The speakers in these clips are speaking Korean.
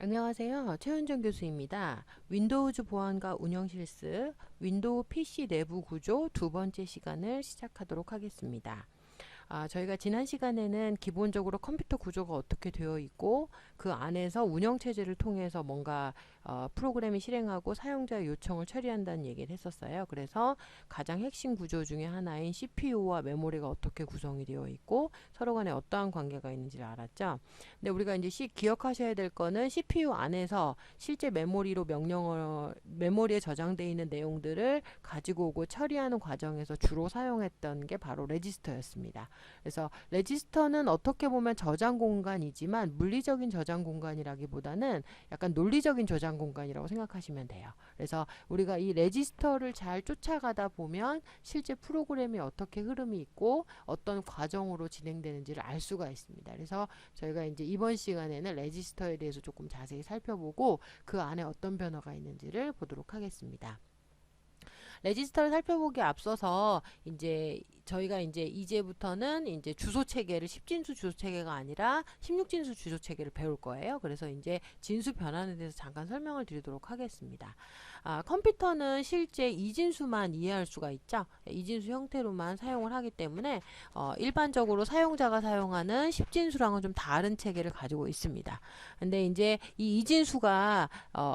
안녕하세요. 최은정 교수입니다. 윈도우즈 보안과 운영 실습, 윈도우 PC 내부 구조 두 번째 시간을 시작하도록 하겠습니다. 저희가 지난 시간에는 기본적으로 컴퓨터 구조가 어떻게 되어 있고 그 안에서 운영체제를 통해서 뭔가 프로그램이 실행하고 사용자의 요청을 처리한다는 얘기를 했었어요. 그래서 가장 핵심 구조 중에 하나인 CPU와 메모리가 어떻게 구성이 되어 있고 서로 간에 어떠한 관계가 있는지를 알았죠. 근데 우리가 이제 기억하셔야 될 거는 CPU 안에서 실제 메모리로 메모리에 저장되어 있는 내용들을 가지고 오고 처리하는 과정에서 주로 사용했던 게 바로 레지스터였습니다. 그래서 레지스터는 어떻게 보면 저장 공간이지만 물리적인 저장 공간이라기보다는 약간 논리적인 저장 공간이라고 생각하시면 돼요. 그래서 우리가 이 레지스터를 잘 쫓아가다 보면 실제 프로그램이 어떻게 흐름이 있고 어떤 과정으로 진행되는지를 알 수가 있습니다. 그래서 저희가 이제 이번 시간에는 레지스터에 대해서 조금 자세히 살펴보고 그 안에 어떤 변화가 있는지를 보도록 하겠습니다. 레지스터를 살펴보기에 앞서서 이제 저희가 이제부터는 이제 주소 체계를 10진수 주소 체계가 아니라 16진수 주소 체계를 배울 거예요. 그래서 이제 진수 변환에 대해서 잠깐 설명을 드리도록 하겠습니다. 컴퓨터는 실제 이진수만 이해할 수가 있죠. 이진수 형태로만 사용을 하기 때문에 일반적으로 사용자가 사용하는 10진수랑은 좀 다른 체계를 가지고 있습니다. 근데 이제 이 이진수가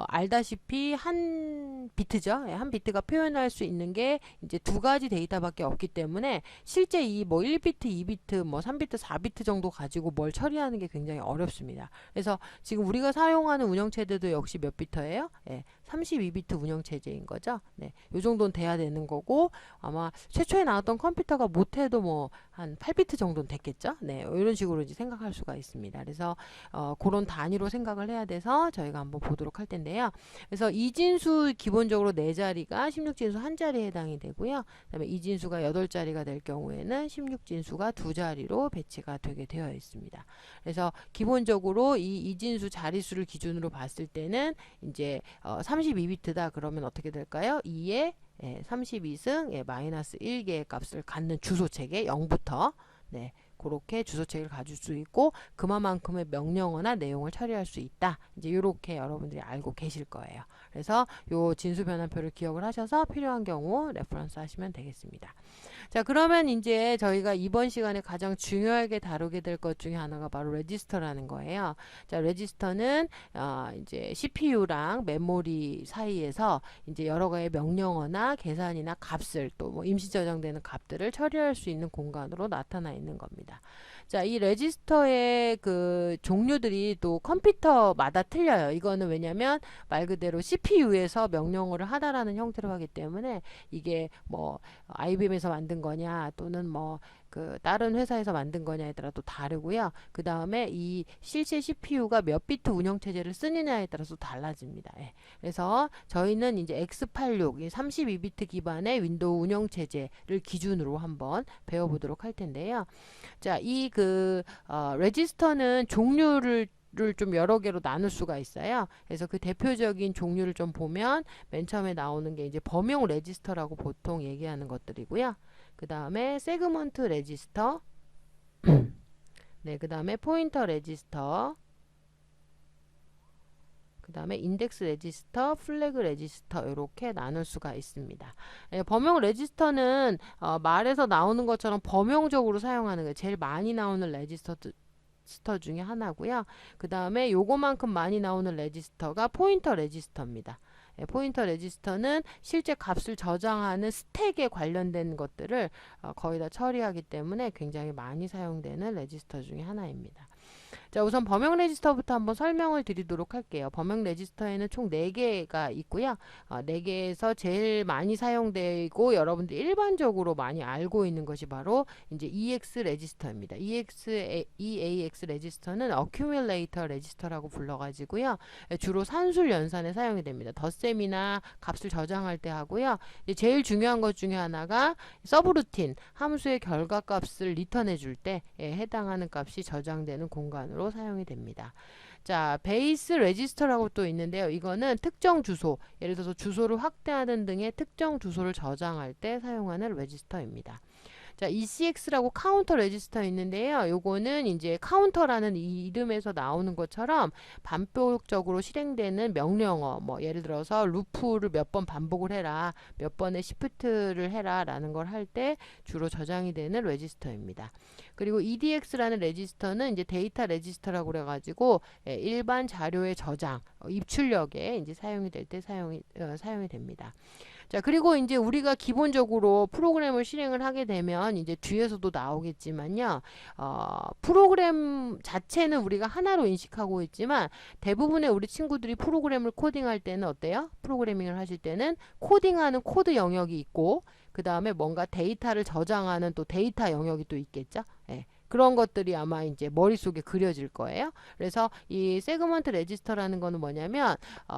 알다시피 한 비트죠. 한 비트가 표현할 수 있는 게 이제 두 가지 데이터밖에 없기 때문에 실제 이 뭐 1비트, 2비트, 뭐 3비트, 4비트 정도 가지고 뭘 처리하는 게 굉장히 어렵습니다. 그래서 지금 우리가 사용하는 운영체제도 역시 몇 비트예요? 32비트 운영체제인 거죠. 네, 요 정도는 돼야 되는 거고 아마 최초에 나왔던 컴퓨터가 못해도 뭐 한 8비트 정도는 됐겠죠. 네, 이런 식으로 이제 생각할 수가 있습니다. 그래서 그런 단위로 생각을 해야 돼서 저희가 한번 보도록 할 텐데요. 그래서 이진수 기본적으로 4자리가 16진수 한 자리에 해당이 되고요. 그다음에 이진수가 8자리가 될 경우에는 16진수가 2자리로 배치가 되게 되어 있습니다. 그래서 기본적으로 이 이진수 자릿수를 기준으로 봤을 때는 이제 32비트다 그러면 어떻게 될까요? 2에 32승 마이너스 1개의 값을 갖는 주소체계 0부터 네, 그렇게 주소체계를 가질 수 있고 그만큼의 명령어나 내용을 처리할 수 있다. 이제 이렇게 여러분들이 알고 계실 거예요. 그래서 요 진수 변환표를 기억을 하셔서 필요한 경우 레퍼런스 하시면 되겠습니다. 자, 그러면 이제 저희가 이번 시간에 가장 중요하게 다루게 될 것 중에 하나가 바로 레지스터라는 거예요. 자, 레지스터는 이제 CPU랑 메모리 사이에서 이제 여러 가지 명령어나 계산이나 값을 또 뭐 임시 저장되는 값들을 처리할 수 있는 공간으로 나타나 있는 겁니다. 자, 이 레지스터의 그 종류들이 또 컴퓨터마다 틀려요. 이거는 왜냐면 말 그대로 CPU에서 명령어를 하다라는 형태로 하기 때문에 이게 뭐 IBM에서 만든 거냐 또는 뭐 그 다른 회사에서 만든 거냐에 따라 또 다르고요. 그 다음에 이 실제 CPU가 몇 비트 운영 체제를 쓰느냐에 따라서 달라집니다. 그래서 저희는 이제 x86 32비트 기반의 윈도우 운영 체제를 기준으로 한번 배워보도록 할 텐데요. 자, 이 레지스터는 종류를 좀 여러 개로 나눌 수가 있어요. 그래서 그 대표적인 종류를 좀 보면 맨 처음에 나오는 게 이제 범용 레지스터라고 보통 얘기하는 것들이고요. 그 다음에 세그먼트 레지스터, 네, 그 다음에 포인터 레지스터, 그 다음에 인덱스 레지스터, 플래그 레지스터 이렇게 나눌 수가 있습니다. 범용 레지스터는 말에서 나오는 것처럼 범용적으로 사용하는 게 제일 많이 나오는 레지스터 중에 하나고요. 그 다음에 요거만큼 많이 나오는 레지스터가 포인터 레지스터입니다. 포인터 레지스터는 실제 값을 저장하는 스택에 관련된 것들을 거의 다 처리하기 때문에 굉장히 많이 사용되는 레지스터 중에 하나입니다. 자, 우선 범용 레지스터부터 한번 설명을 드리도록 할게요. 범용 레지스터에는 총 4개가 있고요. 4개에서 제일 많이 사용되고 여러분들이 일반적으로 많이 알고 있는 것이 바로 이제 EX 레지스터입니다. EAX 레지스터는 Accumulator 레지스터라고 불러가지고요. 주로 산술 연산에 사용이 됩니다. 덧셈이나 값을 저장할 때 하고요. 제일 중요한 것 중에 하나가 서브루틴, 함수의 결과값을 리턴해 줄 때 해당하는 값이 저장되는 공간으로 사용이 됩니다. 자, 베이스 레지스터라고 또 있는데요. 이거는 특정 주소, 예를 들어서 주소를 확대하는 등의 특정 주소를 저장할 때 사용하는 레지스터입니다. 자, ECX라고 카운터 레지스터 있는데요. 요거는 이제 카운터라는 이 이름에서 나오는 것처럼 반복적으로 실행되는 명령어, 뭐 예를 들어서 루프를 몇 번 반복을 해라, 몇 번의 시프트를 해라 라는 걸 할 때 주로 저장이 되는 레지스터입니다. 그리고 EDX라는 레지스터는 이제 데이터 레지스터라고 그래가지고 일반 자료의 저장, 입출력에 이제 사용이 될 때 사용이 됩니다. 자, 그리고 이제 우리가 기본적으로 프로그램을 실행을 하게 되면 이제 뒤에서도 나오겠지만요. 프로그램 자체는 우리가 하나로 인식하고 있지만 대부분의 우리 친구들이 프로그램을 코딩할 때는 어때요? 프로그래밍을 하실 때는 코딩하는 코드 영역이 있고 그 다음에 뭔가 데이터를 저장하는 또 데이터 영역이 또 있겠죠. 예. 그런 것들이 아마 이제 머릿속에 그려질 거예요. 그래서 이 세그먼트 레지스터라는 거는 뭐냐면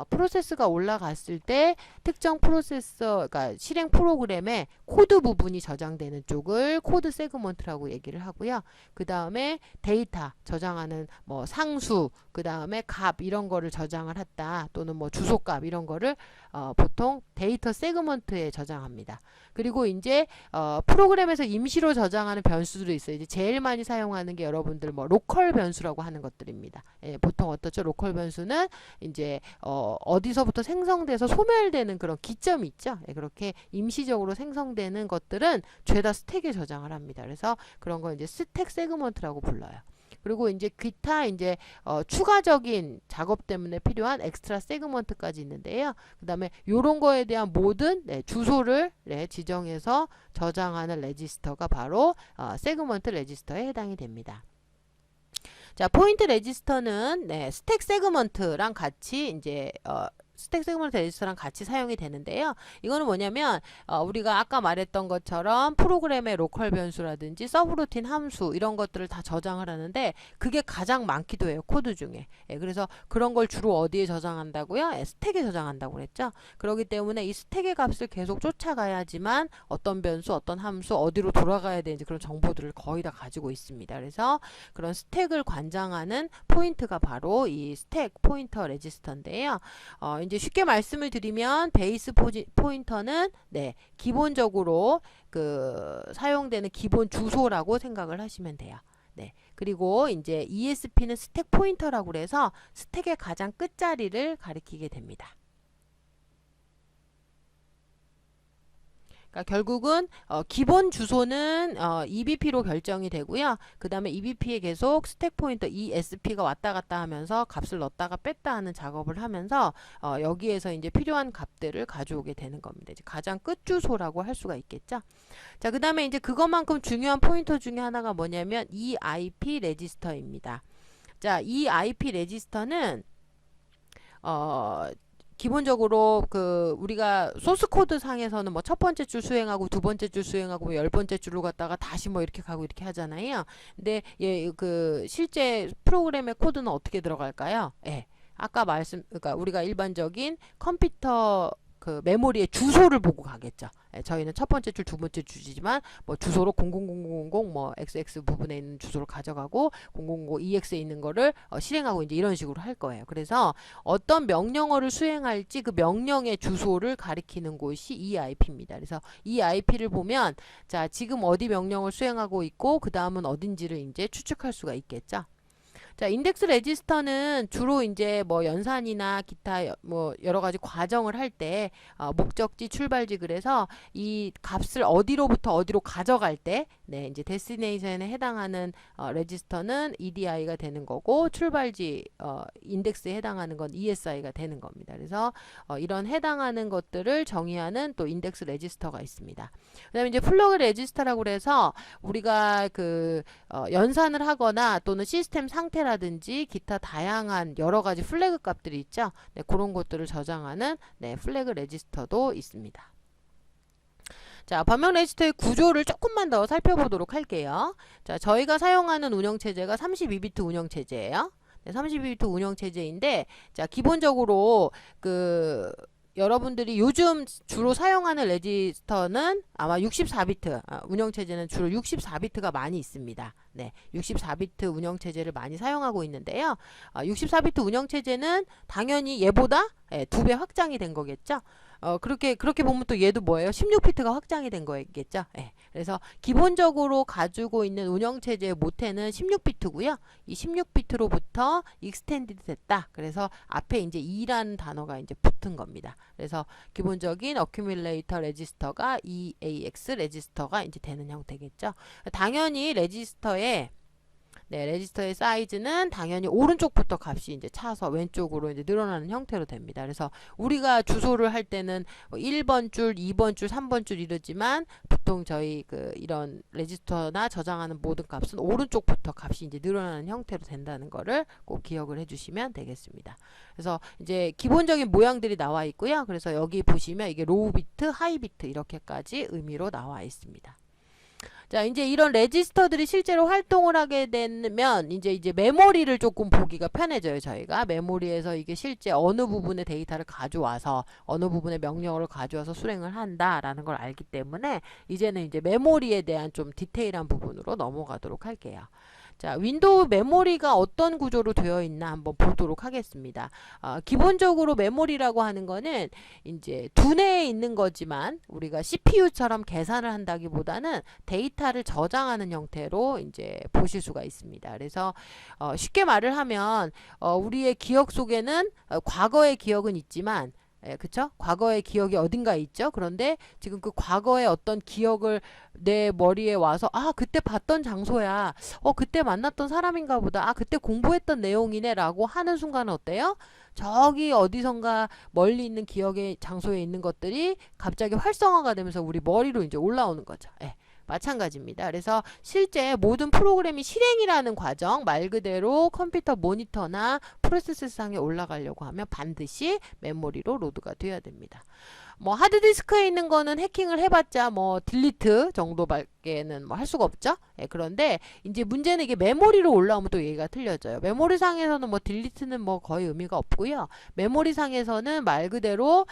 프로세스가 올라갔을 때 특정 프로세서, 그러니까 실행 프로그램의 코드 부분이 저장되는 쪽을 코드 세그먼트라고 얘기를 하고요. 그 다음에 데이터 저장하는 뭐 상수, 그 다음에 값 이런 거를 저장을 했다, 또는 뭐 주소값 이런 거를 보통 데이터 세그먼트에 저장합니다. 그리고 이제 프로그램에서 임시로 저장하는 변수도 있어요. 이제 제일 많이 사용하는 게 여러분들 뭐 로컬 변수라고 하는 것들입니다. 예, 보통 어떻죠? 로컬 변수는 이제 어디서부터 생성돼서 소멸되는 그런 기점이 있죠. 예, 그렇게 임시적으로 생성되는 것들은 죄다 스택에 저장을 합니다. 그래서 그런 거 이제 스택 세그먼트라고 불러요. 그리고 이제 기타 이제 추가적인 작업 때문에 필요한 엑스트라 세그먼트까지 있는데요. 그 다음에 요런 거에 대한 모든 주소를 지정해서 저장하는 레지스터가 바로 세그먼트 레지스터에 해당이 됩니다. 자, 포인트 레지스터는 스택 세그먼트랑 같이 이제 스택 세그먼트 레지스터랑 같이 사용이 되는데요. 이거는 뭐냐면 우리가 아까 말했던 것처럼 프로그램의 로컬 변수라든지 서브루틴 함수 이런 것들을 다 저장을 하는데 그게 가장 많기도 해요. 코드 중에. 예, 그래서 그런 걸 주로 어디에 저장한다고요? 스택에 저장한다고 그랬죠. 그렇기 때문에 이 스택의 값을 계속 쫓아가야지만 어떤 변수, 어떤 함수, 어디로 돌아가야 되는지 그런 정보들을 거의 다 가지고 있습니다. 그래서 그런 스택을 관장하는 포인트가 바로 이 스택 포인터 레지스터인데요. 이제 쉽게 말씀을 드리면 베이스 포인터는 기본적으로 그 사용되는 기본 주소라고 생각을 하시면 돼요. 네. 그리고 이제 ESP는 스택 포인터라고 그래서 스택의 가장 끝자리를 가리키게 됩니다. 그러니까 결국은 기본 주소는 EBP로 결정이 되고요. 그 다음에 EBP에 계속 스택 포인터 ESP가 왔다 갔다 하면서 값을 넣었다가 뺐다 하는 작업을 하면서 여기에서 이제 필요한 값들을 가져오게 되는 겁니다. 이제 가장 끝 주소라고 할 수가 있겠죠. 자, 그 다음에 이제 그것만큼 중요한 포인터 중에 하나가 뭐냐면 EIP 레지스터입니다. 자, EIP 레지스터는 기본적으로 그 우리가 소스 코드 상에서는 뭐 첫 번째 줄 수행하고 두 번째 줄 수행하고 뭐 열 번째 줄로 갔다가 다시 뭐 이렇게 가고 이렇게 하잖아요. 근데 그 실제 프로그램의 코드는 어떻게 들어갈까요? 예. 아까 그러니까 우리가 일반적인 컴퓨터 그 메모리의 주소를 보고 가겠죠. 예, 저희는 첫 번째 줄, 두 번째 줄이지만 뭐 주소로 000000 뭐 XX 부분에 있는 주소를 가져가고 0000 EX에 있는 거를 실행하고 이제 이런 식으로 할 거예요. 그래서 어떤 명령어를 수행할지 그 명령의 주소를 가리키는 곳이 EIP입니다. 그래서 EIP를 보면 자, 지금 어디 명령을 수행하고 있고 그 다음은 어딘지를 이제 추측할 수가 있겠죠. 자, 인덱스 레지스터는 주로 이제 뭐 연산이나 기타 뭐 여러 가지 과정을 할 때 목적지, 출발지 그래서 이 값을 어디로부터 어디로 가져갈 때 이제 데스티네이션에 해당하는 레지스터는 EDI가 되는 거고 출발지 인덱스에 해당하는 건 ESI가 되는 겁니다. 그래서 이런 해당하는 것들을 정의하는 또 인덱스 레지스터가 있습니다. 그다음에 이제 플러그 레지스터라고 그래서 우리가 그 연산을 하거나 또는 시스템 상태라든지 기타 다양한 여러 가지 플래그 값들이 있죠. 그런 것들을 저장하는 플래그 레지스터도 있습니다. 자, 반면 레지스터의 구조를 조금만 더 살펴보도록 할게요. 자, 저희가 사용하는 운영체제가 32비트 운영체제예요. 32비트 운영체제인데, 자, 기본적으로 그 여러분들이 요즘 주로 사용하는 레지스터는 아마 64비트 운영체제는 주로 64비트가 많이 있습니다. 네, 64비트 운영체제를 많이 사용하고 있는데요. 64비트 운영체제는 당연히 얘보다 2배 확장이 된 거겠죠. 그렇게 보면 또 얘도 뭐예요? 16비트가 확장이 된 거겠죠? 예. 그래서 기본적으로 가지고 있는 운영체제의 모태는 16비트고요. 이 16비트로부터 익스텐디드 됐다. 그래서 앞에 이제 2라는 단어가 이제 붙은 겁니다. 그래서 기본적인 어큐뮬레이터 레지스터가 EAX 레지스터가 이제 되는 형태겠죠. 당연히 레지스터의 사이즈는 당연히 오른쪽부터 값이 이제 차서 왼쪽으로 이제 늘어나는 형태로 됩니다. 그래서 우리가 주소를 할 때는 1번 줄, 2번 줄, 3번 줄 이러지만 보통 저희 이런 레지스터나 저장하는 모든 값은 오른쪽부터 값이 이제 늘어나는 형태로 된다는 거를 꼭 기억을 해주시면 되겠습니다. 그래서 이제 기본적인 모양들이 나와 있고요. 그래서 여기 보시면 이게 로우 비트, 하이 비트 이렇게까지 의미로 나와 있습니다. 자, 이제 이런 레지스터들이 실제로 활동을 하게 되면 이제 메모리를 조금 보기가 편해져요. 저희가 메모리에서 이게 실제 어느 부분의 데이터를 가져와서 어느 부분의 명령어를 가져와서 수행을 한다라는 걸 알기 때문에 이제는 이제 메모리에 대한 좀 디테일한 부분으로 넘어가도록 할게요. 자, 윈도우 메모리가 어떤 구조로 되어 있나 한번 보도록 하겠습니다. 기본적으로 메모리라고 하는 거는 이제 두뇌에 있는 거지만 우리가 CPU처럼 계산을 한다기보다는 데이터를 저장하는 형태로 이제 보실 수가 있습니다. 그래서 쉽게 말을 하면 우리의 기억 속에는 과거의 기억은 있지만 그쵸? 과거의 기억이 어딘가 있죠? 그런데 지금 그 과거의 어떤 기억을 내 머리에 와서 그때 봤던 장소야. 그때 만났던 사람인가 보다. 그때 공부했던 내용이네 라고 하는 순간은 어때요? 저기 어디선가 멀리 있는 기억의 장소에 있는 것들이 갑자기 활성화가 되면서 우리 머리로 이제 올라오는 거죠. 마찬가지입니다. 그래서 실제 모든 프로그램이 실행이라는 과정, 말 그대로 컴퓨터 모니터나 프로세서상에 올라가려고 하면 반드시 메모리로 로드가 되어야 됩니다. 뭐 하드디스크에 있는 거는 해킹을 해봤자 뭐 딜리트 정도밖에는 뭐 할 수가 없죠. 그런데 이제 문제는 이게 메모리로 올라오면 또 얘기가 틀려져요. 메모리 상에서는 뭐 딜리트는 뭐 거의 의미가 없고요. 메모리 상에서는 말 그대로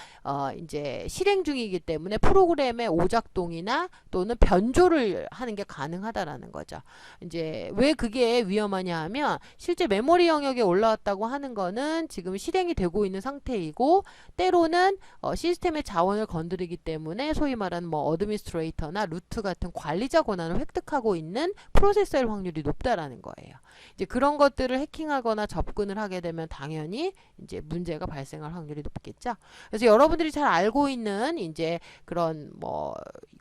이제 실행 중이기 때문에 프로그램의 오작동이나 또는 변조를 하는 게 가능하다라는 거죠. 이제 왜 그게 위험하냐 하면 실제 메모리 영역에 올라왔다고 하는 거는 지금 실행이 되고 있는 상태이고 때로는 시스템의 자원을 건드리기 때문에 소위 말하는 뭐 어드미니스트레이터나 루트 같은 관리자 권한을 획득하고 있는 프로세서일 확률이 높다라는 거예요. 이제 그런 것들을 해킹하거나 접근을 하게 되면 당연히 이제 문제가 발생할 확률이 높겠죠. 그래서 여러분들이 잘 알고 있는 이제 그런 뭐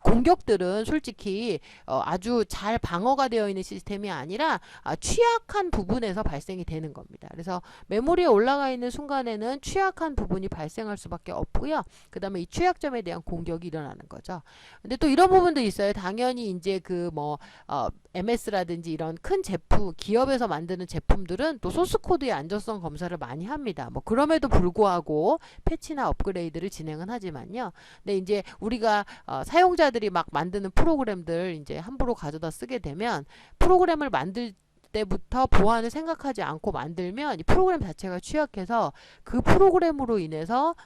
공격들은 솔직히 아주 잘 방어가 되어 있는 시스템이 아니라 취약한 부분에서 발생이 되는 겁니다. 그래서 메모리에 올라가 있는 순간에는 취약한 부분이 발생할 수밖에 없고요. 그 다음에 이 취약점에 대한 공격이 일어나는 거죠. 근데 또 이런 부분도 있어요. 당연히 이제 MS라든지 이런 큰 제품, 기업에서 만드는 제품들은 또 소스 코드의 안전성 검사를 많이 합니다. 뭐 그럼에도 불구하고 패치나 업그레이드를 진행은 하지만요. 근데 이제 우리가 사용자들이 막 만드는 프로그램들 이제 함부로 가져다 쓰게 되면 프로그램을 만들 때부터 보안을 생각하지 않고 만들면 이 프로그램 자체가 취약해서 그 프로그램으로 인해서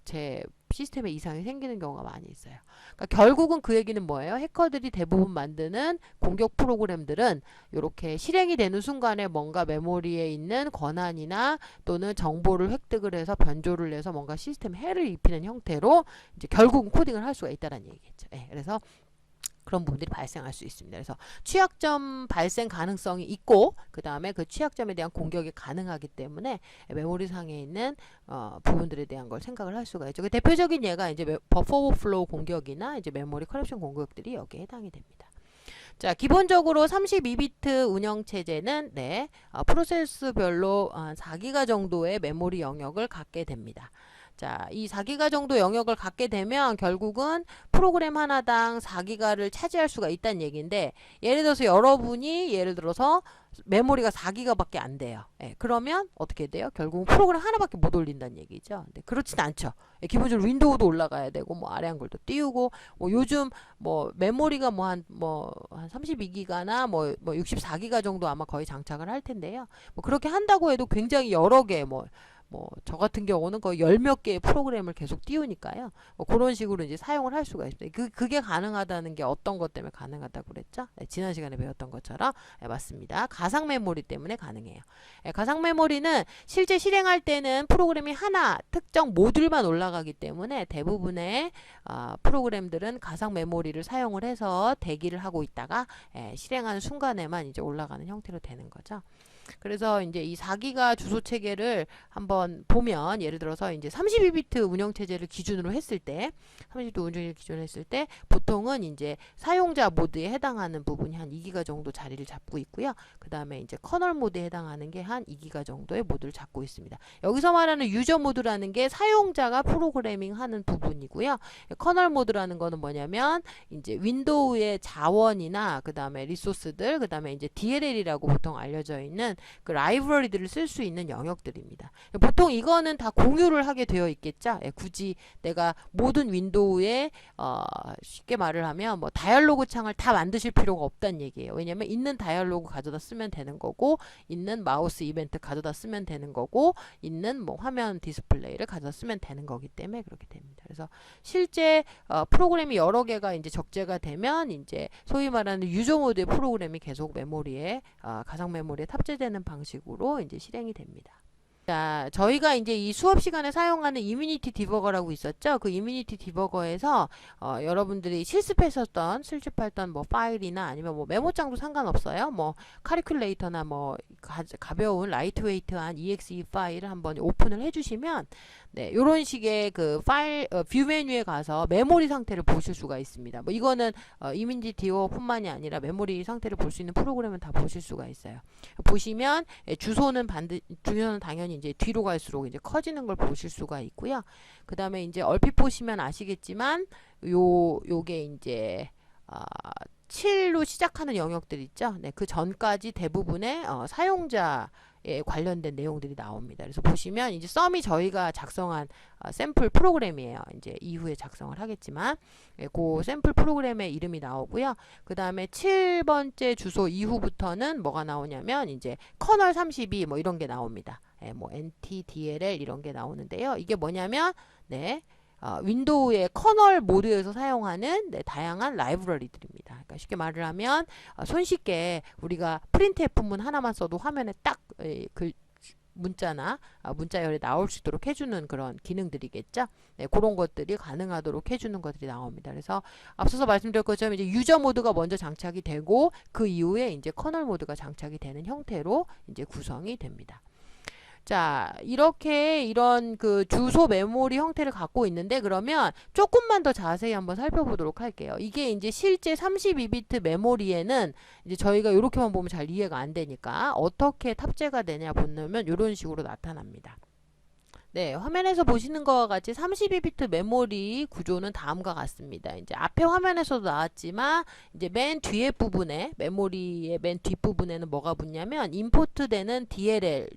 제 시스템에 이상이 생기는 경우가 많이 있어요. 그러니까 결국은 그 얘기는 뭐예요? 해커들이 대부분 만드는 공격 프로그램들은 이렇게 실행이 되는 순간에 뭔가 메모리에 있는 권한이나 또는 정보를 획득을 해서 변조를 해서 뭔가 시스템에 해를 입히는 형태로 이제 결국은 코딩을 할 수가 있다는 얘기겠죠. 그래서 그런 부분들이 발생할 수 있습니다. 그래서 취약점 발생 가능성이 있고 그 다음에 그 취약점에 대한 공격이 가능하기 때문에 메모리 상에 있는 부분들에 대한 걸 생각을 할 수가 있죠. 그 대표적인 예가 이제 버퍼 오버플로우 공격이나 이제 메모리 커럽션 공격들이 여기에 해당이 됩니다. 자, 기본적으로 32비트 운영체제는 프로세스별로 4기가 정도의 메모리 영역을 갖게 됩니다. 자, 이 4기가 정도 영역을 갖게 되면 결국은 프로그램 하나당 4기가를 차지할 수가 있다는 얘기인데 예를 들어서 여러분이 메모리가 4기가밖에 안 돼요. 그러면 어떻게 돼요? 결국은 프로그램 하나밖에 못 올린다는 얘기죠. 근데 그렇진 않죠. 기본적으로 윈도우도 올라가야 되고 뭐 아래 한글도 띄우고 뭐 요즘 뭐 메모리가 한 32기가나 뭐 64기가 정도 아마 거의 장착을 할 텐데요. 뭐 그렇게 한다고 해도 굉장히 여러 개 뭐 저 같은 경우는 거의 열 몇 개의 프로그램을 계속 띄우니까요. 그런 식으로 이제 사용을 할 수가 있습니다. 그게 가능하다는 게 어떤 것 때문에 가능하다고 그랬죠? 네, 지난 시간에 배웠던 것처럼. 네, 맞습니다. 가상 메모리 때문에 가능해요. 네, 가상 메모리는 실제 실행할 때는 프로그램이 하나 특정 모듈만 올라가기 때문에 대부분의 프로그램들은 가상 메모리를 사용을 해서 대기를 하고 있다가 실행하는 순간에만 이제 올라가는 형태로 되는 거죠. 그래서 이제 이 4기가 주소 체계를 한번 보면, 예를 들어서 이제 32비트 운영 체제를 기준으로 했을 때, 32비트 운영 기준으로 했을 때 보통은 이제 사용자 모드에 해당하는 부분이 한 2기가 정도 자리를 잡고 있고요. 그 다음에 이제 커널 모드에 해당하는 게 한 2기가 정도의 모드를 잡고 있습니다. 여기서 말하는 유저 모드라는 게 사용자가 프로그래밍 하는 부분이고요. 커널 모드라는 거는 뭐냐면 이제 윈도우의 자원이나 그 다음에 리소스들, 그 다음에 이제 DLL이라고 보통 알려져 있는 그 라이브러리들을 쓸 수 있는 영역들입니다. 보통 이거는 다 공유를 하게 되어 있겠죠. 굳이 내가 모든 윈도우에 쉽게 말을 하면 뭐 다이얼로그 창을 다 만드실 필요가 없다는 얘기예요. 왜냐면 있는 다이얼로그 가져다 쓰면 되는 거고, 있는 마우스 이벤트 가져다 쓰면 되는 거고, 있는 뭐 화면 디스플레이를 가져다 쓰면 되는 거기 때문에 그렇게 됩니다. 그래서 실제 프로그램이 여러 개가 이제 적재가 되면 이제 소위 말하는 유저 모드의 프로그램이 계속 메모리에 가상 메모리에 탑재되는 방식으로 이제 실행이 됩니다. 자, 저희가 이제 이 수업 시간에 사용하는 이뮤니티 디버거라고 있었죠. 그 이뮤니티 디버거에서 여러분들이 실습했던 뭐 파일이나 아니면 뭐 메모장도 상관없어요. 뭐 카리큘레이터나 뭐 가벼운 라이트웨이트한 exe 파일을 한번 오픈을 해주시면, 네, 요런 식의 그 파일 뷰 메뉴에 가서 메모리 상태를 보실 수가 있습니다. 뭐 이거는 이뮤니티 디버거뿐만이 아니라 메모리 상태를 볼 수 있는 프로그램은 다 보실 수가 있어요. 보시면 주소는 당연히 이제 뒤로 갈수록 이제 커지는 걸 보실 수가 있고요. 그 다음에 이제 얼핏 보시면 아시겠지만 요게 이제 7로 시작하는 영역들 있죠. 네, 그 전까지 대부분의 사용자에 관련된 내용들이 나옵니다. 그래서 보시면 이제 썸이 저희가 작성한 샘플 프로그램이에요. 이제 이후에 작성을 하겠지만, 그 샘플 프로그램의 이름이 나오고요. 그 다음에 7번째 주소 이후부터는 뭐가 나오냐면 이제 커널 32 뭐 이런 게 나옵니다. 뭐 NTDLL 이런 게 나오는데요. 이게 뭐냐면, 네, 윈도우의 커널 모드에서 사용하는 다양한 라이브러리들입니다. 그러니까 쉽게 말을 하면 손쉽게 우리가 프린트F문 하나만 써도 화면에 딱 문자나 문자열이 나올 수 있도록 해주는 그런 기능들이겠죠. 네, 그런 것들이 가능하도록 해주는 것들이 나옵니다. 그래서 앞서서 말씀드렸던 것처럼 이제 유저 모드가 먼저 장착이 되고 그 이후에 이제 커널 모드가 장착이 되는 형태로 이제 구성이 됩니다. 자, 이렇게 이런 그 주소 메모리 형태를 갖고 있는데, 그러면 조금만 더 자세히 한번 살펴보도록 할게요. 이게 이제 실제 32비트 메모리에는 이제 저희가 이렇게만 보면 잘 이해가 안 되니까 어떻게 탑재가 되냐 보면 이런 식으로 나타납니다. 네, 화면에서 보시는 것과 같이 32비트 메모리 구조는 다음과 같습니다. 이제 앞에 화면에서도 나왔지만 이제 맨 뒤에 부분에, 메모리의 맨 뒷부분에는 뭐가 붙냐면 임포트 되는 DLL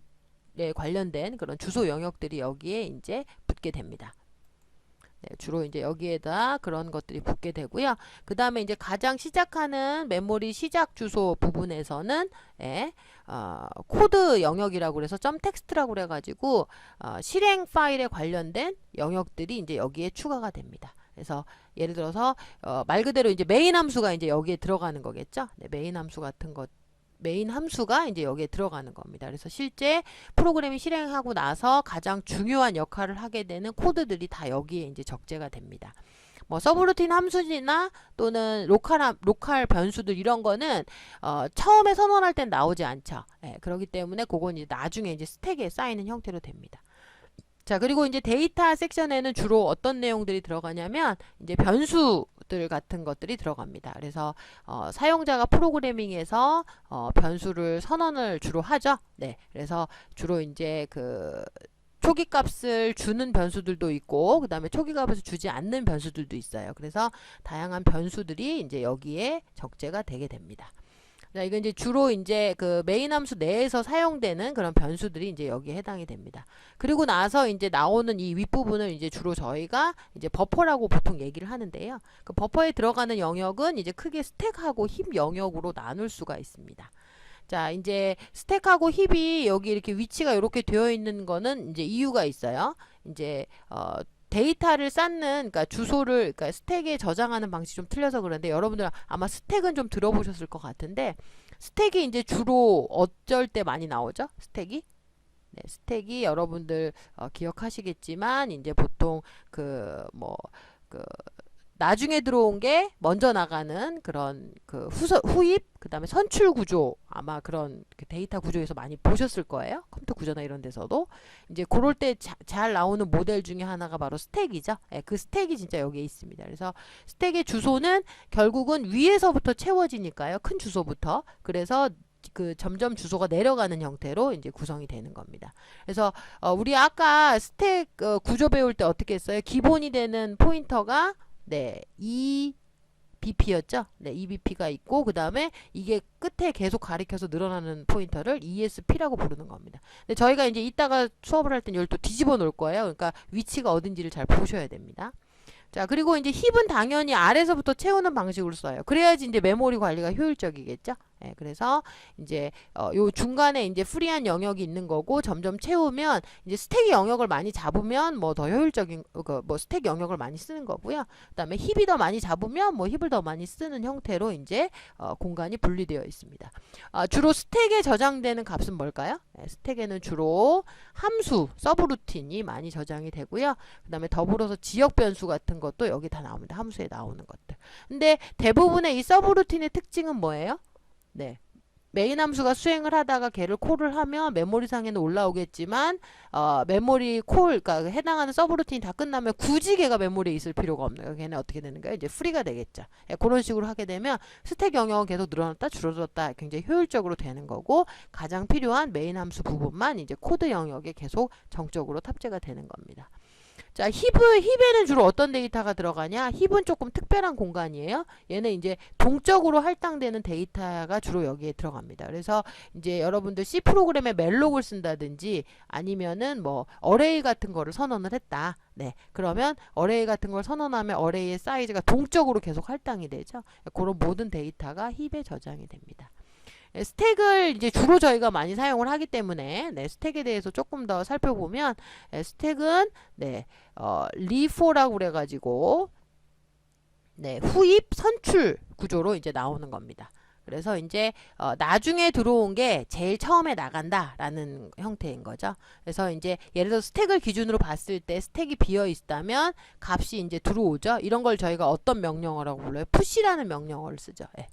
관련된 그런 주소 영역들이 여기에 이제 붙게 됩니다. 네, 주로 이제 여기에다 그런 것들이 붙게 되고요. 그 다음에 이제 가장 시작하는 메모리 시작 주소 부분에서는 코드 영역이라고 그래서 .text라고 그래가지고 실행 파일에 관련된 영역들이 이제 여기에 추가가 됩니다. 그래서 예를 들어서 말 그대로 이제 메인 함수가 이제 여기에 들어가는 거겠죠. 네, 메인 함수 같은 것. 메인 함수가 이제 여기에 들어가는 겁니다. 그래서 실제 프로그램이 실행하고 나서 가장 중요한 역할을 하게 되는 코드들이 다 여기에 이제 적재가 됩니다. 뭐 서브루틴 함수나 또는 로컬 변수들 이런 거는 처음에 선언할 땐 나오지 않죠. 그렇기 때문에 그건 이제 나중에 이제 스택에 쌓이는 형태로 됩니다. 자, 그리고 이제 데이터 섹션에는 주로 어떤 내용들이 들어가냐면 이제 변수들 같은 것들이 들어갑니다. 그래서 사용자가 프로그래밍에서 변수를 선언을 주로 하죠. 네, 그래서 주로 이제 그 초기 값을 주는 변수들도 있고, 그 다음에 초기 값을 주지 않는 변수들도 있어요. 그래서 다양한 변수들이 이제 여기에 적재가 되게 됩니다. 자, 이건 이제 주로 이제 그 메인 함수 내에서 사용되는 그런 변수들이 이제 여기에 해당이 됩니다. 그리고 나서 이제 나오는 이 윗부분을 이제 주로 저희가 이제 버퍼라고 보통 얘기를 하는데요. 그 버퍼에 들어가는 영역은 이제 크게 스택하고 힙 영역으로 나눌 수가 있습니다. 자, 이제 스택하고 힙이 여기 이렇게 위치가 이렇게 되어 있는 거는 이제 이유가 있어요. 이제 데이터를 쌓는, 그러니까 주소를, 그러니까 스택에 저장하는 방식이 좀 틀려서 그런데 여러분들 아마 스택은 좀 들어보셨을 것 같은데, 스택이 이제 주로 어쩔 때 많이 나오죠? 스택이? 네, 스택이 여러분들 기억하시겠지만 이제 보통 그 뭐 그 나중에 들어온 게 먼저 나가는 그런 그 후입 그다음에 선출 구조 아마 그런 그 데이터 구조에서 많이 보셨을 거예요. 컴퓨터 구조나 이런 데서도 이제 그럴 때 잘 나오는 모델 중에 하나가 바로 스택이죠. 예, 그 스택이 진짜 여기에 있습니다. 그래서 스택의 주소는 결국은 위에서부터 채워지니까요. 큰 주소부터. 그래서 그 점점 주소가 내려가는 형태로 이제 구성이 되는 겁니다. 그래서 우리 아까 스택 구조 배울 때 어떻게 했어요? 기본이 되는 포인터가 네, EBP였죠? 네, EBP가 있고 그 다음에 이게 끝에 계속 가리켜서 늘어나는 포인터를 ESP라고 부르는 겁니다. 근데 저희가 이제 이따가 수업을 할 땐 이걸 또 뒤집어 놓을 거예요. 그러니까 위치가 어딘지를 잘 보셔야 됩니다. 자, 그리고 이제 힙은 당연히 아래서부터 채우는 방식으로 써요. 그래야지 이제 메모리 관리가 효율적이겠죠? 예, 그래서 이제 요 중간에 이제 프리한 영역이 있는 거고 점점 채우면 이제 스택의 영역을 많이 잡으면 뭐 더 효율적인 뭐 스택 영역을 많이 쓰는 거고요. 그다음에 힙이 더 많이 잡으면 뭐 힙을 더 많이 쓰는 형태로 이제 공간이 분리되어 있습니다. 주로 스택에 저장되는 값은 뭘까요? 예, 스택에는 주로 함수, 서브루틴이 많이 저장이 되고요. 그다음에 더불어서 지역 변수 같은 것도 여기 다 나옵니다. 함수에 나오는 것들. 근데 대부분의 이 서브루틴의 특징은 뭐예요? 네. 메인 함수가 수행을 하다가 걔를 콜을 하면 메모리상에는 올라오겠지만 메모리 콜, 그러니까 해당하는 서브루틴이 다 끝나면 굳이 걔가 메모리에 있을 필요가 없는 거예요. 걔는 어떻게 되는 거예요? 이제 프리가 되겠죠. 예, 그런 식으로 하게 되면 스택 영역은 계속 늘어났다 줄어들었다 굉장히 효율적으로 되는 거고 가장 필요한 메인 함수 부분만 이제 코드 영역에 계속 정적으로 탑재가 되는 겁니다. 자, 힙에는 주로 어떤 데이터가 들어가냐? 힙은 조금 특별한 공간이에요. 얘는 이제 동적으로 할당되는 데이터가 주로 여기에 들어갑니다. 그래서 이제 여러분들 C 프로그램에 멜록을 쓴다든지 아니면은 뭐 어레이 같은 거를 선언을 했다. 네. 그러면 어레이 같은 걸 선언하면 어레이의 사이즈가 동적으로 계속 할당이 되죠. 그런 모든 데이터가 힙에 저장이 됩니다. 스택을 이제 주로 저희가 많이 사용을 하기 때문에 네, 스택에 대해서 조금 더 살펴보면 스택은 네, 리포라고 그래가지고 네, 후입 선출 구조로 이제 나오는 겁니다. 그래서 이제 나중에 들어온 게 제일 처음에 나간다라는 형태인 거죠. 그래서 이제 예를 들어 스택을 기준으로 봤을 때 스택이 비어 있다면 값이 이제 들어오죠. 이런 걸 저희가 어떤 명령어라고 불러요? 푸시라는 명령어를 쓰죠. 예.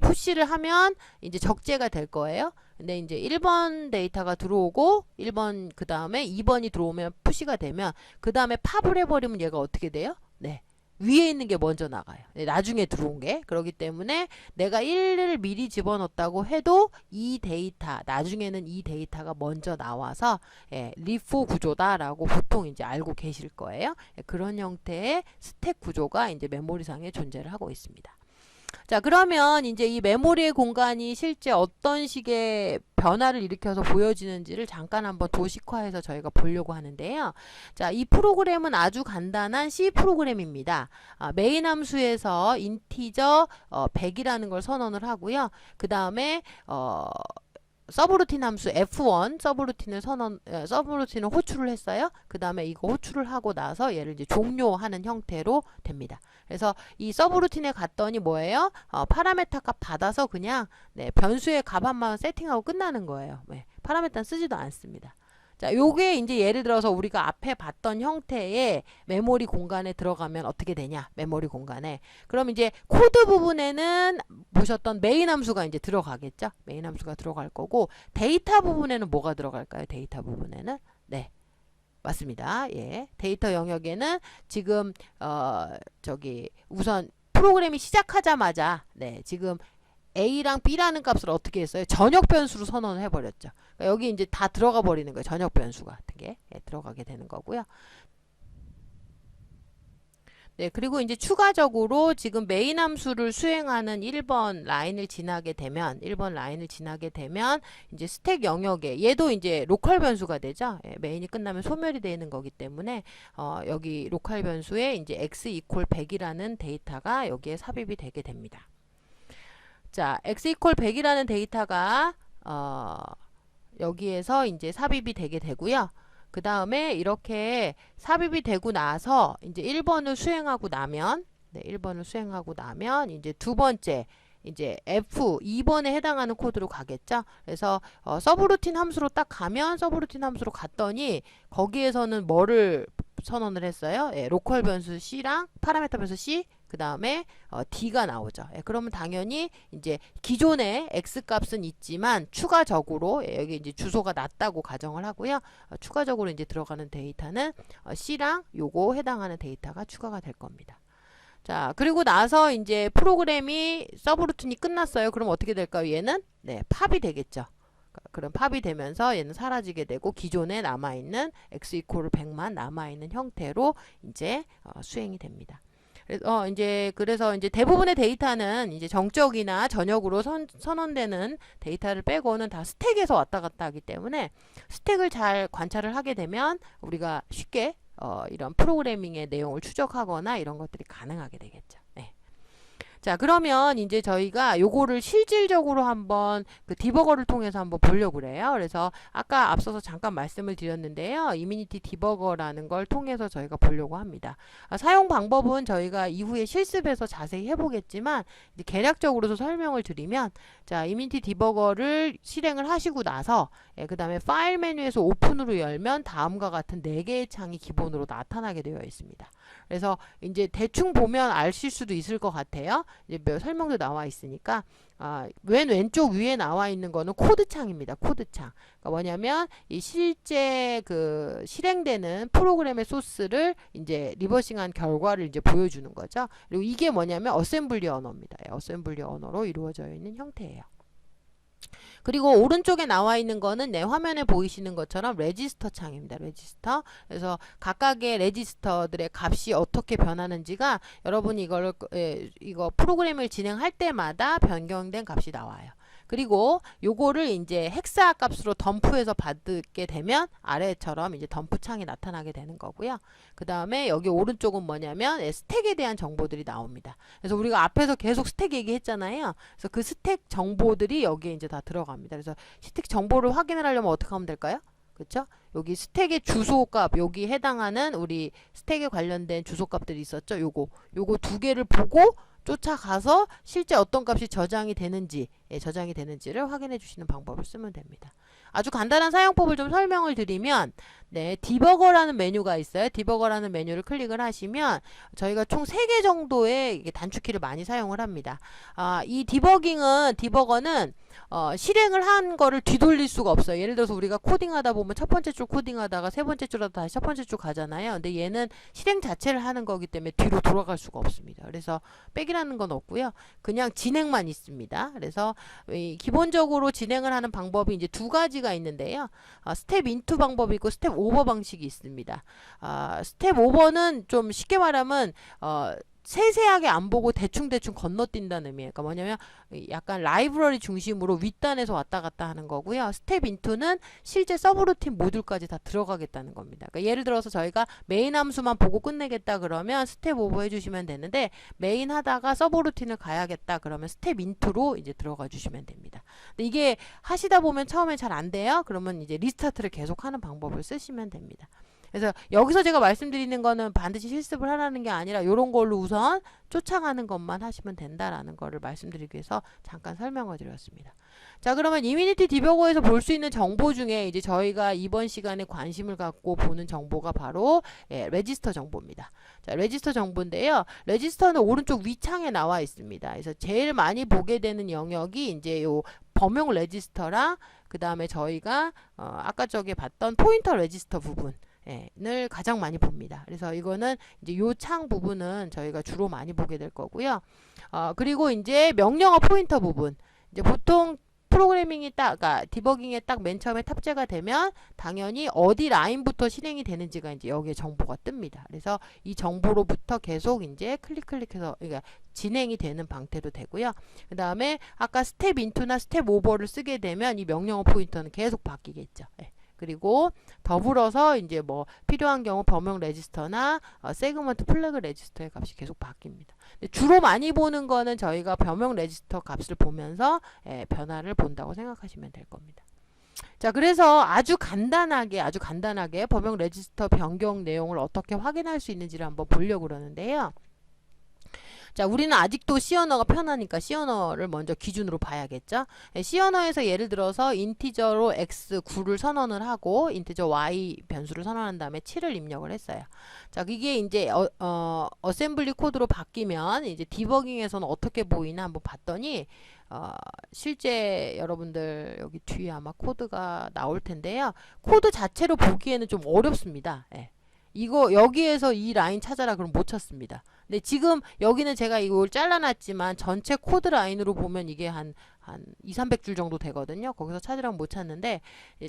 푸시를 하면 이제 적재가 될 거예요. 근데 이제 1번 데이터가 들어오고 1번 그 다음에 2번이 들어오면 푸시가 되면 그 다음에 팝을 해버리면 얘가 어떻게 돼요? 네. 위에 있는 게 먼저 나가요. 네, 나중에 들어온 게. 그렇기 때문에 내가 1을 미리 집어넣었다고 해도 이 데이터, 나중에는 이 데이터가 먼저 나와서 예, 리포 구조다라고 보통 이제 알고 계실 거예요. 예, 그런 형태의 스택 구조가 이제 메모리상에 존재를 하고 있습니다. 자, 그러면 이제 이 메모리의 공간이 실제 어떤 식의 변화를 일으켜서 보여지는지를 잠깐 한번 도식화해서 저희가 보려고 하는데요. 자, 이 프로그램은 아주 간단한 C 프로그램입니다. 메인 함수에서 인티저 100이라는 걸 선언을 하고요. 그 다음에 서브루틴 함수 F1 서브루틴을 호출을 했어요. 그 다음에 이거 호출을 하고 나서 얘를 이제 종료하는 형태로 됩니다. 그래서 이 서브루틴에 갔더니 뭐예요? 파라메타 값 받아서 그냥 네, 변수의 값 한번 세팅하고 끝나는 거예요. 네, 파라메타는 쓰지도 않습니다. 자, 요게 이제 예를 들어서 우리가 앞에 봤던 형태의 메모리 공간에 들어가면 어떻게 되냐? 메모리 공간에. 그럼 이제 코드 부분에는 보셨던 메인 함수가 이제 들어가겠죠? 메인 함수가 들어갈 거고 데이터 부분에는 뭐가 들어갈까요? 데이터 부분에는 네. 맞습니다. 예. 데이터 영역에는 지금 우선 프로그램이 시작하자마자 네, 지금 A랑 B라는 값을 어떻게 했어요? 전역 변수로 선언을 해버렸죠. 그러니까 여기 이제 다 들어가 버리는 거예요. 전역 변수 같은 게 예, 들어가게 되는 거고요. 네, 그리고 이제 추가적으로 지금 메인 함수를 수행하는 1번 라인을 지나게 되면 이제 스택 영역에 얘도 이제 로컬 변수가 되죠. 예, 메인이 끝나면 소멸이 되는 거기 때문에 여기 로컬 변수에 이제 x 이퀄 100이라는 데이터가 여기에 삽입이 되게 됩니다. 자, x 이퀄 100이라는 데이터가 여기에서 이제 삽입이 되게 되고요. 그 다음에 이렇게 삽입이 되고 나서 이제 1번을 수행하고 나면, 네, 1번을 수행하고 나면 이제 두 번째 이제 F 2번에 해당하는 코드로 가겠죠. 그래서 서브루틴 함수로 딱 가면 서브루틴 함수로 갔더니 거기에서는 뭐를 선언을 했어요? 예, 로컬 변수 C랑 파라미터 변수 C, 그 다음에 D가 나오죠. 예, 그러면 당연히 이제 기존의 X 값은 있지만 추가적으로, 예, 여기 이제 주소가 낮다고 가정을 하고요. 추가적으로 이제 들어가는 데이터는 C랑 요거 해당하는 데이터가 추가가 될 겁니다. 자, 그리고 나서 이제 프로그램이 서브루틴이 끝났어요. 그럼 어떻게 될까요? 얘는 네, 팝이 되겠죠. 그럼 팝이 되면서 얘는 사라지게 되고 기존에 남아있는 x 이퀄 100만 남아있는 형태로 이제 수행이 됩니다. 그래서 이제 대부분의 데이터는 이제 정적이나 전역으로 선언되는 데이터를 빼고는 다 스택에서 왔다 갔다 하기 때문에 스택을 잘 관찰을 하게 되면 우리가 쉽게 이런 프로그래밍의 내용을 추적하거나 이런 것들이 가능하게 되겠죠. 네. 자, 그러면 이제 저희가 요거를 실질적으로 한번 그 디버거를 통해서 한번 보려고 그래요. 그래서 아까 앞서서 잠깐 말씀을 드렸는데요. 이미니티 디버거라는 걸 통해서 저희가 보려고 합니다. 사용 방법은 저희가 이후에 실습에서 자세히 해보겠지만 이제 개략적으로도 설명을 드리면, 자, 이미니티 디버거를 실행을 하시고 나서, 예, 그 다음에 파일 메뉴에서 오픈으로 열면 다음과 같은 4개의 창이 기본으로 나타나게 되어 있습니다. 그래서 이제 대충 보면 아실 수도 있을 것 같아요. 이제 설명도 나와 있으니까, 맨 왼쪽 위에 나와 있는 거는 코드 창입니다. 코드 창. 그러니까 뭐냐면 이 실제 그 실행되는 프로그램의 소스를 이제 리버싱한 결과를 이제 보여주는 거죠. 그리고 이게 뭐냐면 어셈블리 언어입니다. 어셈블리 언어로 이루어져 있는 형태예요. 그리고 오른쪽에 나와 있는 거는 내 화면에 보이시는 것처럼 레지스터 창입니다. 레지스터. 그래서 각각의 레지스터들의 값이 어떻게 변하는지가 여러분이 이거 프로그램을 진행할 때마다 변경된 값이 나와요. 그리고 요거를 이제 헥사 값으로 덤프해서 받게 되면 아래처럼 이제 덤프 창이 나타나게 되는 거고요. 그 다음에 여기 오른쪽은 뭐냐면 스택에 대한 정보들이 나옵니다. 그래서 우리가 앞에서 계속 스택 얘기했잖아요. 그래서 그 스택 정보들이 여기에 이제 다 들어갑니다. 그래서 스택 정보를 확인을 하려면 어떻게 하면 될까요? 그쵸? 여기 스택의 주소값, 여기 해당하는 우리 스택에 관련된 주소값들이 있었죠. 요거 두 개를 보고 쫓아가서 실제 어떤 값이 저장이 되는지를 확인해 주시는 방법을 쓰면 됩니다. 아주 간단한 사용법을 좀 설명을 드리면, 네, 디버거라는 메뉴가 있어요. 디버거라는 메뉴를 클릭을 하시면 저희가 총 3개 정도의 단축키를 많이 사용을 합니다. 이 디버거는 실행을 한 거를 뒤돌릴 수가 없어요. 예를 들어서 우리가 코딩하다 보면 첫 번째 줄 코딩하다가 세 번째 줄 하다 다시 첫 번째 줄 가잖아요. 근데 얘는 실행 자체를 하는 거기 때문에 뒤로 돌아갈 수가 없습니다. 그래서 백이라는 건 없고요. 그냥 진행만 있습니다. 그래서 기본적으로 진행을 하는 방법이 이제 2가지가 있는데요. 스텝 인투 방법이 있고 스텝 오버 방식이 있습니다. 스텝 오버는 좀 쉽게 말하면 세세하게 안 보고 대충대충 건너뛴다는 의미예요. 그러니까 뭐냐면 약간 라이브러리 중심으로 윗단에서 왔다 갔다 하는 거고요. 스텝 인투는 실제 서브루틴 모듈까지 다 들어가겠다는 겁니다. 그러니까 예를 들어서 저희가 메인 함수만 보고 끝내겠다 그러면 스텝 오버 해주시면 되는데, 메인 하다가 서브루틴을 가야겠다 그러면 스텝 인투로 이제 들어가 주시면 됩니다. 근데 이게 하시다 보면 처음에 잘 안 돼요. 그러면 이제 리스타트를 계속 하는 방법을 쓰시면 됩니다. 그래서 여기서 제가 말씀드리는 거는 반드시 실습을 하라는 게 아니라 이런 걸로 우선 쫓아가는 것만 하시면 된다라는 거를 말씀드리기 위해서 잠깐 설명을 드렸습니다. 자, 그러면 이미니티 디버거에서 볼 수 있는 정보 중에 이제 저희가 이번 시간에 관심을 갖고 보는 정보가 바로 레지스터 정보입니다. 자, 레지스터 정보인데요. 레지스터는 오른쪽 위창에 나와 있습니다. 그래서 제일 많이 보게 되는 영역이 이제 요 범용 레지스터랑 그 다음에 저희가 아까 저기 봤던 포인터 레지스터 부분 을 가장 많이 봅니다. 그래서 이거는 이제 요 창 부분은 저희가 주로 많이 보게 될 거고요. 그리고 이제 명령어 포인터 부분, 이제 보통 프로그래밍이 그러니까 디버깅에 딱 맨 처음에 탑재가 되면 당연히 어디 라인부터 실행이 되는지가 이제 여기에 정보가 뜹니다. 그래서 이 정보로부터 계속 이제 클릭해서 그러니까 진행이 되는 방태도 되고요. 그 다음에 아까 스텝 인투나 스텝 오버를 쓰게 되면 이 명령어 포인터는 계속 바뀌겠죠. 그리고 더불어서 이제 뭐 필요한 경우 범용 레지스터나 세그먼트 플래그 레지스터의 값이 계속 바뀝니다. 근데 주로 많이 보는 거는 저희가 범용 레지스터 값을 보면서 변화를 본다고 생각하시면 될 겁니다. 자, 그래서 아주 간단하게 범용 레지스터 변경 내용을 어떻게 확인할 수 있는지를 한번 보려고 그러는데요. 자, 우리는 아직도 C 언어가 편하니까 C 언어를 먼저 기준으로 봐야겠죠. C 언어에서 예를 들어서 인티저로 x 9를 선언을 하고 인티저 y 변수를 선언한 다음에 7을 입력을 했어요. 자, 이게 이제 어셈블리 코드로 바뀌면 이제 디버깅에서는 어떻게 보이나 한번 봤더니 실제 여러분들 여기 뒤에 아마 코드가 나올 텐데요. 코드 자체로 보기에는 좀 어렵습니다. 예. 이거 여기에서 이 라인 찾아라 그럼 못 찾습니다. 근데 지금 여기는 제가 이걸 잘라놨지만 전체 코드 라인으로 보면 이게 한 200~300줄 정도 되거든요. 거기서 찾으라면 못 찾는데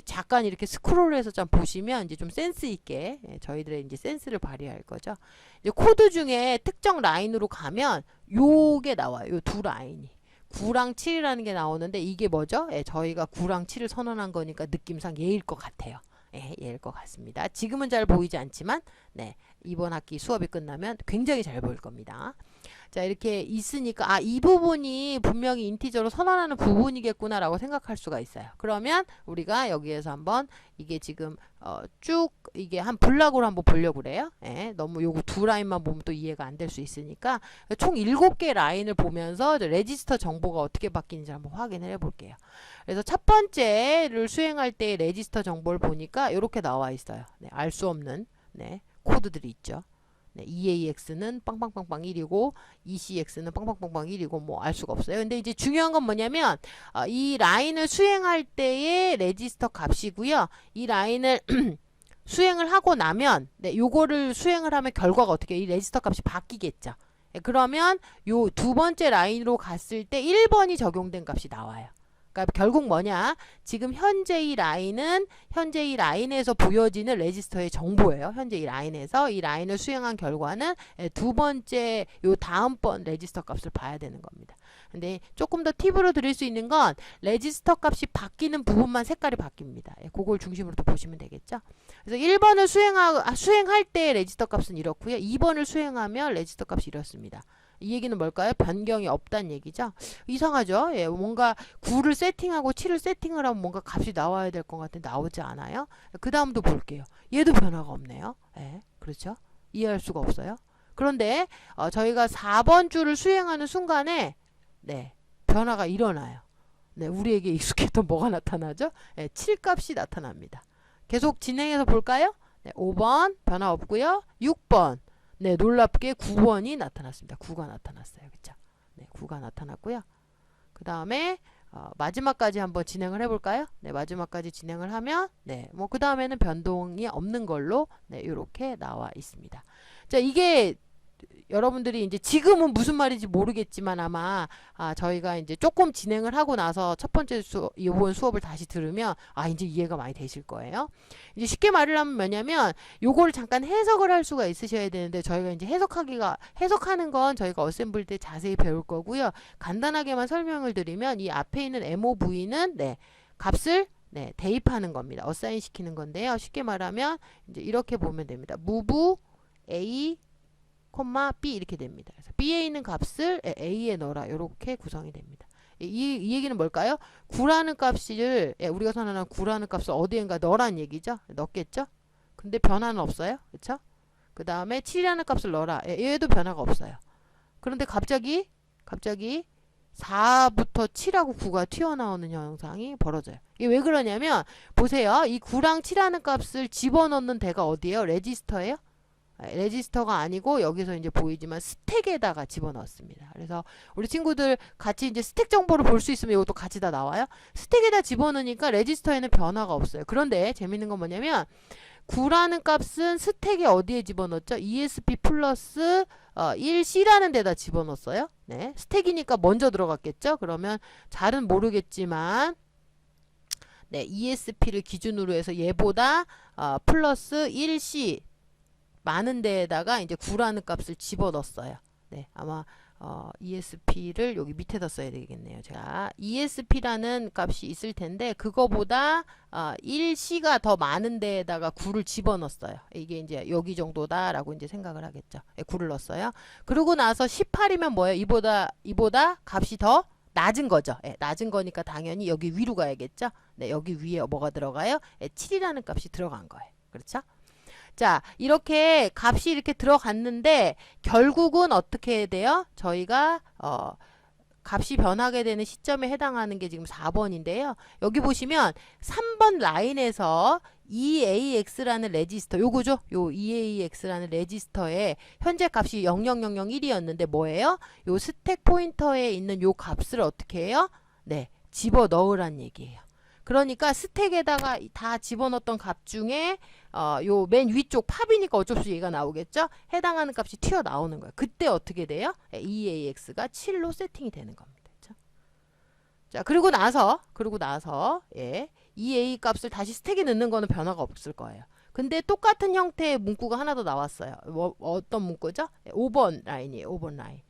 잠깐 이렇게 스크롤해서 좀 보시면 이제 좀 센스 있게 저희들의 이제 센스를 발휘할 거죠. 이제 코드 중에 특정 라인으로 가면 요게 나와요. 요 두 라인이. 9랑 7이라는 게 나오는데 이게 뭐죠? 저희가 9랑 7을 선언한 거니까 느낌상 얘일 것 같아요. 얘일 것 같습니다. 지금은 잘 보이지 않지만 이번 학기 수업이 끝나면 굉장히 잘 보일 겁니다. 자, 이렇게 있으니까 이 부분이 분명히 인티저로 선언하는 부분이겠구나 라고 생각할 수가 있어요. 그러면 우리가 여기에서 한번 이게 지금 쭉 이게 한 블락으로 한번 보려고 그래요. 너무 요거 두 라인만 보면 또 이해가 안 될 수 있으니까 총 7개 라인을 보면서 레지스터 정보가 어떻게 바뀌는지 한번 확인을 해 볼게요. 그래서 첫 번째를 수행할 때 레지스터 정보를 보니까 이렇게 나와 있어요. 알 수 없는 코드들이 있죠. EAX는 빵빵빵빵 1이고 ECX는 빵빵빵빵 1이고 뭐 알 수가 없어요. 근데 이제 중요한 건 뭐냐면 이 라인을 수행할 때의 레지스터 값이고요. 이 라인을 수행을 하고 나면 요거를 수행을 하면 결과가 어떻게 이 레지스터 값이 바뀌겠죠. 그러면 요 두 번째 라인으로 갔을 때 1번이 적용된 값이 나와요. 그러니까 결국 뭐냐? 지금 현재 이 라인은 현재 이 라인에서 보여지는 레지스터의 정보예요. 현재 이 라인에서 이 라인을 수행한 결과는 두 번째 요 다음번 레지스터 값을 봐야 되는 겁니다. 근데 조금 더 팁으로 드릴 수 있는 건 레지스터 값이 바뀌는 부분만 색깔이 바뀝니다. 그걸 중심으로 또 보시면 되겠죠. 그래서 1번을 수행할 때 레지스터 값은 이렇고요. 2번을 수행하면 레지스터 값이 이렇습니다. 이 얘기는 뭘까요? 변경이 없다는 얘기죠. 이상하죠? 뭔가 9를 세팅하고 7을 세팅을 하면 뭔가 값이 나와야 될 것 같은데 나오지 않아요. 그 다음도 볼게요. 얘도 변화가 없네요. 그렇죠? 이해할 수가 없어요. 그런데 저희가 4번 줄을 수행하는 순간에 변화가 일어나요. 우리에게 익숙했던 뭐가 나타나죠? 7 값이 나타납니다. 계속 진행해서 볼까요? 5번 변화 없고요. 6번 놀랍게 9번이 나타났습니다. 9가 나타났어요. 그쵸? 9가 나타났고요. 그 다음에 마지막까지 한번 진행을 해볼까요? 마지막까지 진행을 하면 뭐 그 다음에는 변동이 없는 걸로 이렇게 나와 있습니다. 자, 이게 여러분들이 이제 지금은 무슨 말인지 모르겠지만 아마 저희가 이제 조금 진행을 하고 나서 첫 번째 이번 수업을 다시 들으면 이제 이해가 많이 되실 거예요. 이제 쉽게 말을 하면 뭐냐면 요거를 잠깐 해석을 할 수가 있으셔야 되는데 저희가 이제 해석하는 건 저희가 어셈블 때 자세히 배울 거고요. 간단하게만 설명을 드리면 이 앞에 있는 MOV는 값을 대입하는 겁니다. 어사인 시키는 건데요. 쉽게 말하면 이제 이렇게 보면 됩니다. move A B 이렇게 됩니다. 그래서 B에 있는 값을 A에 넣어라. 이렇게 구성이 됩니다. 이 얘기는 뭘까요? 9라는 값을 우리가 선언한 9라는 값을 어디엔가 넣으라는 얘기죠. 넣겠죠? 근데 변화는 없어요. 그쵸? 그 다음에 7이라는 값을 넣어라. 얘도 변화가 없어요. 그런데 갑자기 4부터 7하고 9가 튀어나오는 현상이 벌어져요. 이게 왜 그러냐면 보세요. 이 9랑 7하는 값을 집어넣는 데가 어디예요? 레지스터예요? 레지스터가 아니고 여기서 이제 보이지만 스택에다가 집어넣었습니다. 그래서 우리 친구들 같이 이제 스택 정보를 볼 수 있으면 이것도 같이 다 나와요. 스택에다 집어넣으니까 레지스터에는 변화가 없어요. 그런데 재밌는 건 뭐냐면 9라는 값은 스택에 어디에 집어넣었죠? ESP 플러스 1C라는 데다 집어넣었어요. 스택이니까 먼저 들어갔겠죠? 그러면 잘은 모르겠지만 ESP를 기준으로 해서 얘보다 플러스 1C 많은 데에다가 이제 9라는 값을 집어넣었어요. 아마 ESP를 여기 밑에다 써야 되겠네요. 자, ESP라는 값이 있을 텐데 그거보다 1C가 더 많은 데에다가 9를 집어넣었어요. 이게 이제 여기 정도다라고 이제 생각을 하겠죠. 9를 넣었어요. 그러고 나서 18이면 뭐예요? 이보다 값이 더 낮은 거죠. 낮은 거니까 당연히 여기 위로 가야겠죠. 네, 여기 위에 뭐가 들어가요? 7이라는 값이 들어간 거예요. 그렇죠? 자, 이렇게 값이 이렇게 들어갔는데 결국은 어떻게 돼요? 저희가 값이 변하게 되는 시점에 해당하는 게 지금 4번인데요. 여기 보시면 3번 라인에서 EAX라는 레지스터, 요거죠? 요 EAX라는 레지스터에 현재 값이 00001이었는데 뭐예요? 요 스택 포인터에 있는 요 값을 어떻게 해요? 네, 집어 넣으란 얘기예요. 그러니까 스택에다가 다 집어넣었던 값 중에 요 맨 위쪽 팝이니까 어쩔 수 없이 얘가 나오겠죠? 해당하는 값이 튀어나오는 거예요. 그때 어떻게 돼요? EAX가 7로 세팅이 되는 겁니다. 그렇죠? 자, 그리고 나서 EA 값을 다시 스택에 넣는 거는 변화가 없을 거예요. 근데 똑같은 형태의 문구가 하나 더 나왔어요. 어떤 문구죠? 5번 라인이에요. 5번 라인.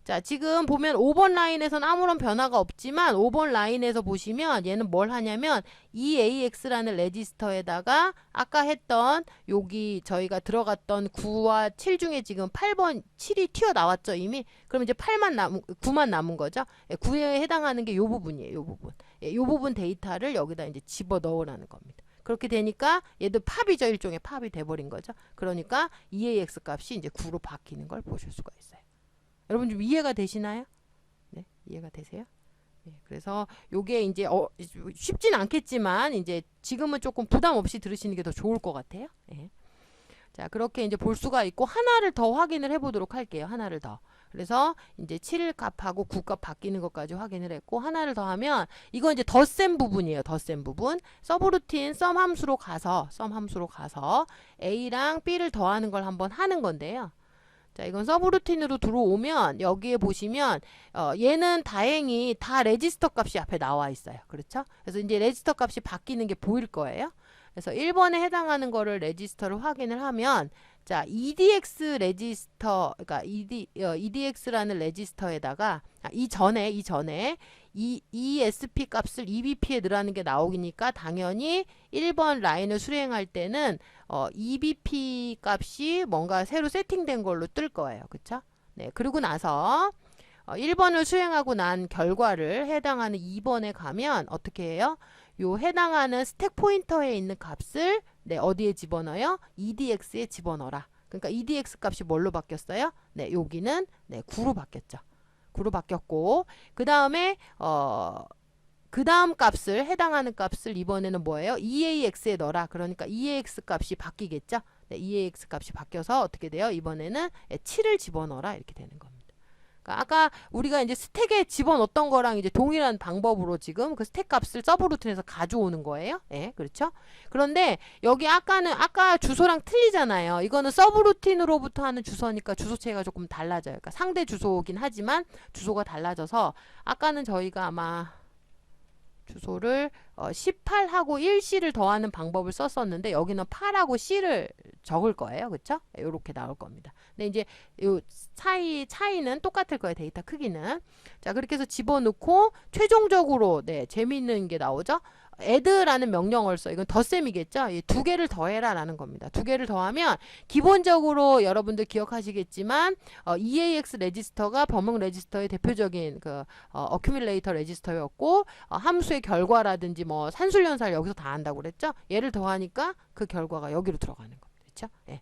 자, 지금 보면 5번 라인에서는 아무런 변화가 없지만 5번 라인에서 보시면 얘는 뭘 하냐면 EAX라는 레지스터에다가 아까 했던 여기 저희가 들어갔던 9와 7 중에 지금 8번 7이 튀어나왔죠 이미. 그럼 이제 9만 남은 거죠. 9에 해당하는 게 요 부분이에요. 요 부분. 요 부분 데이터를 여기다 이제 집어 넣으라는 겁니다. 그렇게 되니까 얘도 팝이죠. 일종의 팝이 돼버린 거죠. 그러니까 EAX 값이 이제 9로 바뀌는 걸 보실 수가 있어요. 여러분 좀 이해가 되시나요? 네, 이해가 되세요? 네, 그래서 요게 이제 쉽진 않겠지만 이제 지금은 조금 부담 없이 들으시는 게 더 좋을 것 같아요. 네. 자, 그렇게 이제 볼 수가 있고 하나를 더 확인을 해보도록 할게요. 하나를 더. 그래서 이제 7 값하고 9 값 바뀌는 것까지 확인을 했고 하나를 더 하면 이건 이제 덧셈 부분이에요. 덧셈 부분. 서브루틴 썸 함수로 가서 A랑 B를 더하는 걸 한번 하는 건데요. 자, 이건 서브루틴으로 들어오면 여기에 보시면 얘는 다행히 다 레지스터 값이 앞에 나와 있어요. 그렇죠? 그래서 이제 레지스터 값이 바뀌는 게 보일 거예요. 그래서 1번에 해당하는 거를 레지스터를 확인을 하면 자, EDX 레지스터, 그러니까 EDX라는 레지스터에다가 이전에 ESP 값을 EBP에 넣으라는 게 나오니까 당연히 1번 라인을 수행할 때는 EBP 값이 뭔가 새로 세팅된 걸로 뜰 거예요. 그쵸? 네, 그리고 나서 1번을 수행하고 난 결과를 해당하는 2번에 가면 어떻게 해요? 요 해당하는 스택 포인터에 있는 값을 어디에 집어넣어요? EDX에 집어넣어라. 그러니까 EDX 값이 뭘로 바뀌었어요? 네, 여기는 9로 바뀌었죠. 9로 바뀌었고 그 다음에 그 다음 값을 해당하는 값을 이번에는 뭐예요? EAX에 넣어라. 그러니까 EAX 값이 바뀌겠죠? 네, EAX 값이 바뀌어서 어떻게 돼요? 이번에는 7을 집어넣어라 이렇게 되는 겁니다. 아까 우리가 이제 스택에 집어넣었던 거랑 이제 동일한 방법으로 지금 그 스택 값을 서브루틴에서 가져오는 거예요. 예, 그렇죠? 그런데 여기 아까 주소랑 틀리잖아요. 이거는 서브루틴으로부터 하는 주소니까 주소체가 조금 달라져요. 그러니까 상대 주소긴 하지만 주소가 달라져서 아까는 저희가 아마 주소를 18하고 1C를 더하는 방법을 썼었는데 여기는 8하고 C를 적을 거예요. 그쵸? 이렇게 나올 겁니다. 근데 이제 요 차이는 똑같을 거예요. 데이터 크기는. 자, 그렇게 해서 집어넣고 최종적으로 재미있는 게 나오죠. add라는 명령어를 써. 이건 덧셈이겠죠. 이 두 개를 더해라 라는 겁니다. 두 개를 더하면 기본적으로 여러분들 기억하시겠지만 EAX 레지스터가 범응 레지스터의 대표적인 그 어큐뮬레이터 레지스터였고 함수의 결과라든지 뭐 산술연사를 여기서 다 한다고 그랬죠. 얘를 더하니까 그 결과가 여기로 들어가는 겁니다. 그렇죠? 예.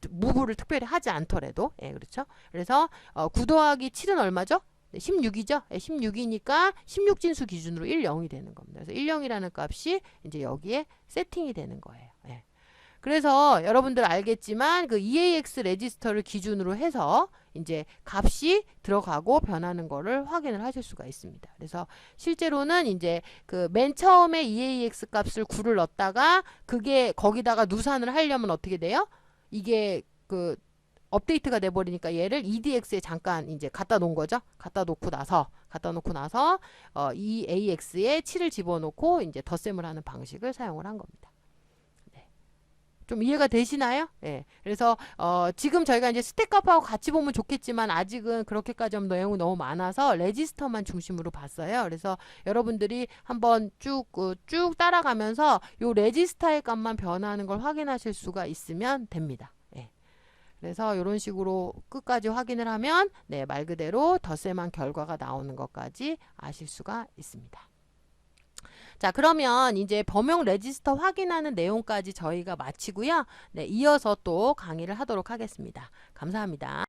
무브를 특별히 하지 않더라도 그렇죠. 그래서 9 더하기 7은 얼마죠? 16이죠. 16이니까 16진수 기준으로 1, 0이 되는 겁니다. 그래서 1, 0이라는 값이 이제 여기에 세팅이 되는 거예요. 그래서 여러분들 알겠지만 그 EAX 레지스터를 기준으로 해서 이제 값이 들어가고 변하는 거를 확인을 하실 수가 있습니다. 그래서 실제로는 이제 그 맨 처음에 EAX 값을 9를 넣었다가 그게 거기다가 누산을 하려면 어떻게 돼요? 이게 그 업데이트가 돼버리니까 얘를 EDX에 잠깐 이제 갖다 놓은 거죠. 갖다 놓고 나서 이 AX에 7을 집어넣고 이제 덧셈을 하는 방식을 사용을 한 겁니다. 네. 좀 이해가 되시나요? 예. 그래서 지금 저희가 이제 스택값하고 같이 보면 좋겠지만 아직은 그렇게까지 하면 내용이 너무 많아서 레지스터만 중심으로 봤어요. 그래서 여러분들이 한번 쭉 따라가면서 요 레지스터의 값만 변하는 걸 확인하실 수가 있으면 됩니다. 예. 그래서 이런 식으로 끝까지 확인을 하면 네, 말 그대로 덧셈한 결과가 나오는 것까지 아실 수가 있습니다. 자, 그러면 이제 범용 레지스터 확인하는 내용까지 저희가 마치고요. 네, 이어서 또 강의를 하도록 하겠습니다. 감사합니다.